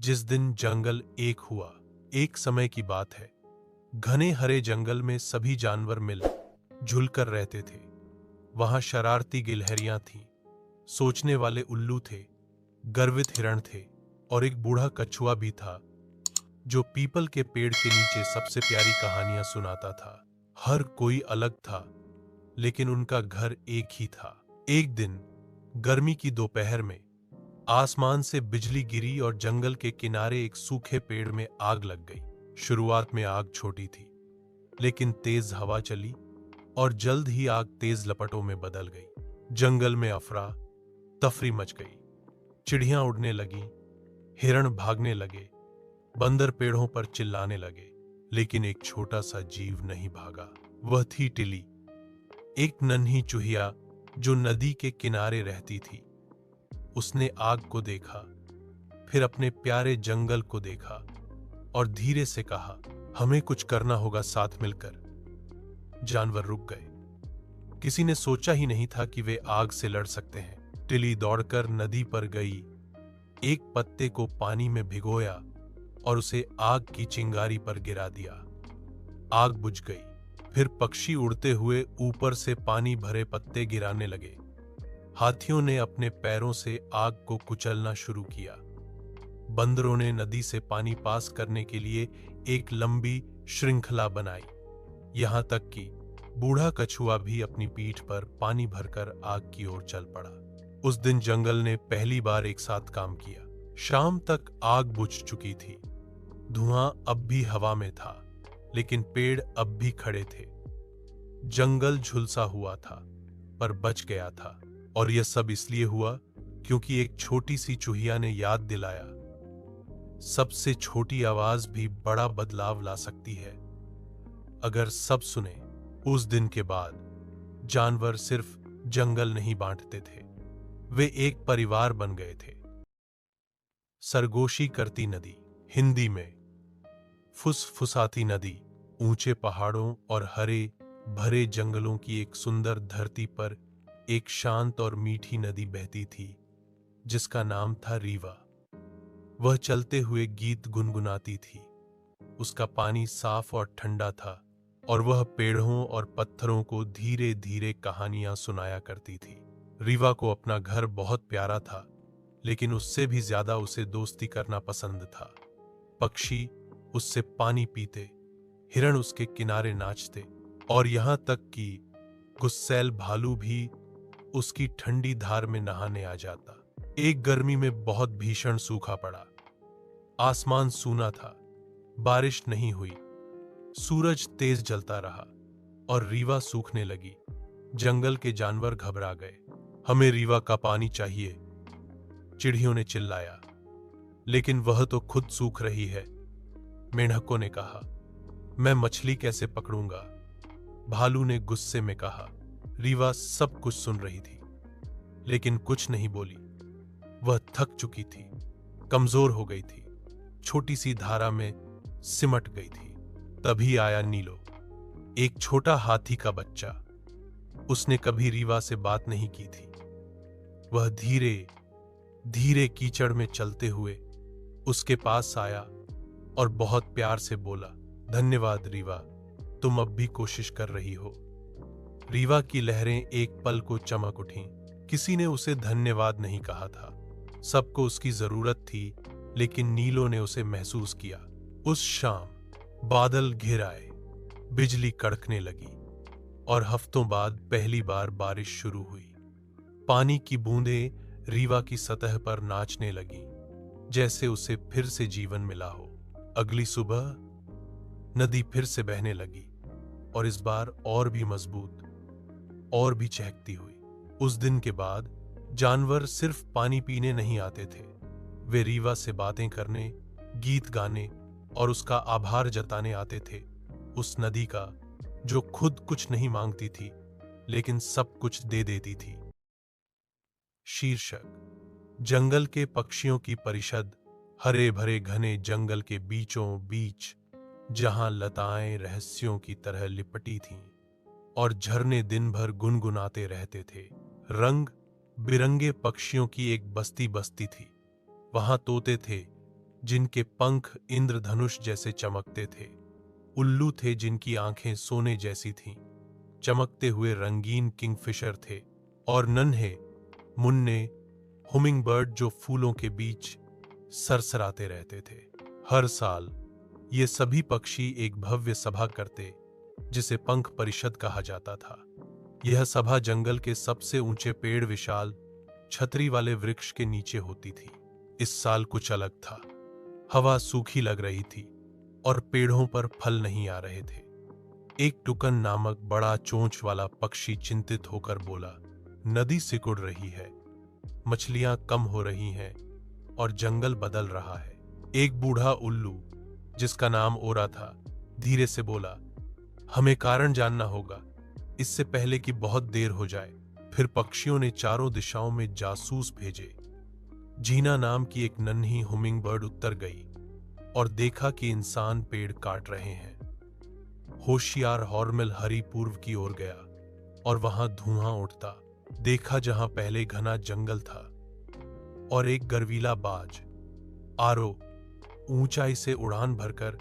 जिस दिन जंगल एक हुआ। एक समय की बात है। घने हरे जंगल में सभी जानवर मिल जुल कर रहते थे। वहां शरारती गिलहरियां थीं, सोचने वाले उल्लू थे, गर्वित हिरण थे और एक बूढ़ा कछुआ भी था जो पीपल के पेड़ के नीचे सबसे प्यारी कहानियां सुनाता था। हर कोई अलग था, लेकिन उनका घर एक ही था। एक दिन गर्मी की दोपहर में आसमान से बिजली गिरी और जंगल के किनारे एक सूखे पेड़ में आग लग गई। शुरुआत में आग छोटी थी, लेकिन तेज हवा चली और जल्द ही आग तेज लपटों में बदल गई। जंगल में अफरा तफरी मच गई। चिड़ियां उड़ने लगी, हिरण भागने लगे, बंदर पेड़ों पर चिल्लाने लगे। लेकिन एक छोटा सा जीव नहीं भागा। वह थी टिली, एक नन्ही चूहिया जो नदी के किनारे रहती थी। उसने आग को देखा, फिर अपने प्यारे जंगल को देखा और धीरे से कहा, हमें कुछ करना होगा साथ मिलकर। जानवर रुक गए। किसी ने सोचा ही नहीं था कि वे आग से लड़ सकते हैं। टिली दौड़कर नदी पर गई, एक पत्ते को पानी में भिगोया और उसे आग की चिंगारी पर गिरा दिया। आग बुझ गई। फिर पक्षी उड़ते हुए ऊपर से पानी भरे पत्ते गिराने लगे। हाथियों ने अपने पैरों से आग को कुचलना शुरू किया। बंदरों ने नदी से पानी पास करने के लिए एक लंबी श्रृंखला बनाई। यहां तक कि बूढ़ा कछुआ भी अपनी पीठ पर पानी भरकर आग की ओर चल पड़ा। उस दिन जंगल ने पहली बार एक साथ काम किया। शाम तक आग बुझ चुकी थी। धुआं अब भी हवा में था, लेकिन पेड़ अब भी खड़े थे। जंगल झुलसा हुआ था, पर बच गया था। और यह सब इसलिए हुआ क्योंकि एक छोटी सी चूहिया ने याद दिलाया, सबसे छोटी आवाज भी बड़ा बदलाव ला सकती है अगर सब सुने। उस दिन के बाद जानवर सिर्फ जंगल नहीं बांटते थे, वे एक परिवार बन गए थे। सरगोशी करती नदी, हिंदी में फुसफुसाती नदी, ऊंचे पहाड़ों और हरे भरे जंगलों की एक सुंदर धरती पर एक शांत और मीठी नदी बहती थी, जिसका नाम था रीवा। वह चलते हुए गीत गुनगुनाती थी। उसका पानी साफ और ठंडा था और वह पेड़ों और पत्थरों को धीरे धीरे कहानियां सुनाया करती थी। रीवा को अपना घर बहुत प्यारा था, लेकिन उससे भी ज्यादा उसे दोस्ती करना पसंद था। पक्षी उससे पानी पीते, हिरण उसके किनारे नाचते और यहां तक कि गुस्सैल भालू भी उसकी ठंडी धार में नहाने आ जाता। एक गर्मी में बहुत भीषण सूखा पड़ा। आसमान सूना था, बारिश नहीं हुई, सूरज तेज जलता रहा और रीवा सूखने लगी। जंगल के जानवर घबरा गए। हमें रीवा का पानी चाहिए, चिड़ियों ने चिल्लाया। लेकिन वह तो खुद सूख रही है, मेंढकों ने कहा। मैं मछली कैसे पकड़ूंगा, भालू ने गुस्से में कहा। रीवा सब कुछ सुन रही थी, लेकिन कुछ नहीं बोली। वह थक चुकी थी, कमजोर हो गई थी, छोटी सी धारा में सिमट गई थी। तभी आया नीलो, एक छोटा हाथी का बच्चा। उसने कभी रीवा से बात नहीं की थी। वह धीरे धीरे कीचड़ में चलते हुए उसके पास आया और बहुत प्यार से बोला, धन्यवाद रीवा, तुम अब भी कोशिश कर रही हो। रीवा की लहरें एक पल को चमक उठीं। किसी ने उसे धन्यवाद नहीं कहा था, सबको उसकी जरूरत थी, लेकिन नीलो ने उसे महसूस किया। उस शाम बादल घिर आए, बिजली कड़कने लगी और हफ्तों बाद पहली बार बारिश शुरू हुई। पानी की बूंदें रीवा की सतह पर नाचने लगी, जैसे उसे फिर से जीवन मिला हो। अगली सुबह नदी फिर से बहने लगी और इस बार और भी मजबूत और भी चहकती हुई। उस दिन के बाद जानवर सिर्फ पानी पीने नहीं आते थे, वे रीवा से बातें करने, गीत गाने और उसका आभार जताने आते थे। उस नदी का जो खुद कुछ नहीं मांगती थी, लेकिन सब कुछ दे देती थी। शीर्षक, जंगल के पक्षियों की परिषद। हरे भरे घने जंगल के बीचों बीच, जहां लताएं रहस्यों की तरह लिपटी थीं और झरने दिन भर गुनगुनाते रहते थे। रंग बिरंगे पक्षियों की एक बस्ती बस्ती थी। वहां तोते थे जिनके पंख इंद्रधनुष जैसे चमकते थे। उल्लू थे जिनकी आंखें सोने जैसी थीं, चमकते हुए रंगीन किंगफिशर थे। और नन्हे मुन्ने हुमिंगबर्ड जो फूलों के बीच सरसराते रहते थे। हर साल ये सभी पक्षी एक भव्य सभा करते, जिसे पंख परिषद कहा जाता था। यह सभा जंगल के सबसे ऊंचे पेड़ विशाल छतरी वाले वृक्ष के नीचे होती थी। इस साल कुछ अलग था। हवा सूखी लग रही थी और पेड़ों पर फल नहीं आ रहे थे। एक टुकन नामक बड़ा चोंच वाला पक्षी चिंतित होकर बोला, नदी सिकुड़ रही है, मछलियां कम हो रही हैं और जंगल बदल रहा है। एक बूढ़ा उल्लू, जिसका नाम ओरा था, धीरे से बोला, हमें कारण जानना होगा, इससे पहले कि बहुत देर हो जाए। फिर पक्षियों ने चारों दिशाओं में जासूस भेजे। जीना नाम की एक नन्ही हुमिंगबर्ड उत्तर गई और देखा कि इंसान पेड़ काट रहे हैं। होशियार हॉर्मिल हरी पूर्व की ओर गया और वहां धुआं उठता देखा जहां पहले घना जंगल था। और एक गर्वीला बाज आरो ऊंचाई से उड़ान भरकर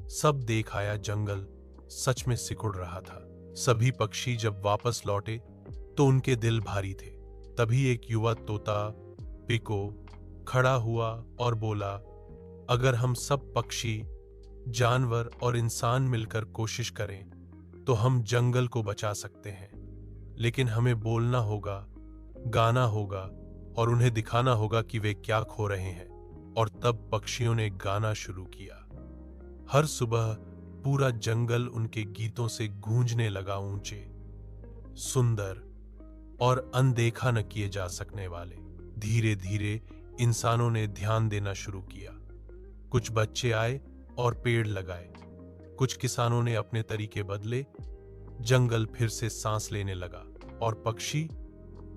सब देख आया, जंगल सच में सिकुड़ रहा था। सभी पक्षी जब वापस लौटे तो उनके दिल भारी थे। तभी एक युवा तोता पिको खड़ा हुआ और बोला, अगर हम सब पक्षी, जानवर और इंसान मिलकर कोशिश करें तो हम जंगल को बचा सकते हैं। लेकिन हमें बोलना होगा, गाना होगा और उन्हें दिखाना होगा कि वे क्या खो रहे हैं। और तब पक्षियों ने गाना शुरू किया। हर सुबह पूरा जंगल उनके गीतों से गूंजने लगा, ऊंचे, सुंदर और अनदेखा न किए जा सकने वाले। धीरे धीरे इंसानों ने ध्यान देना शुरू किया। कुछ बच्चे आए और पेड़ लगाए। कुछ किसानों ने अपने तरीके बदले। जंगल फिर से सांस लेने लगा और पक्षी,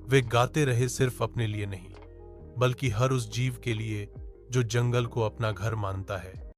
वे गाते रहे, सिर्फ अपने लिए नहीं, बल्कि हर उस जीव के लिए जो जंगल को अपना घर मानता है।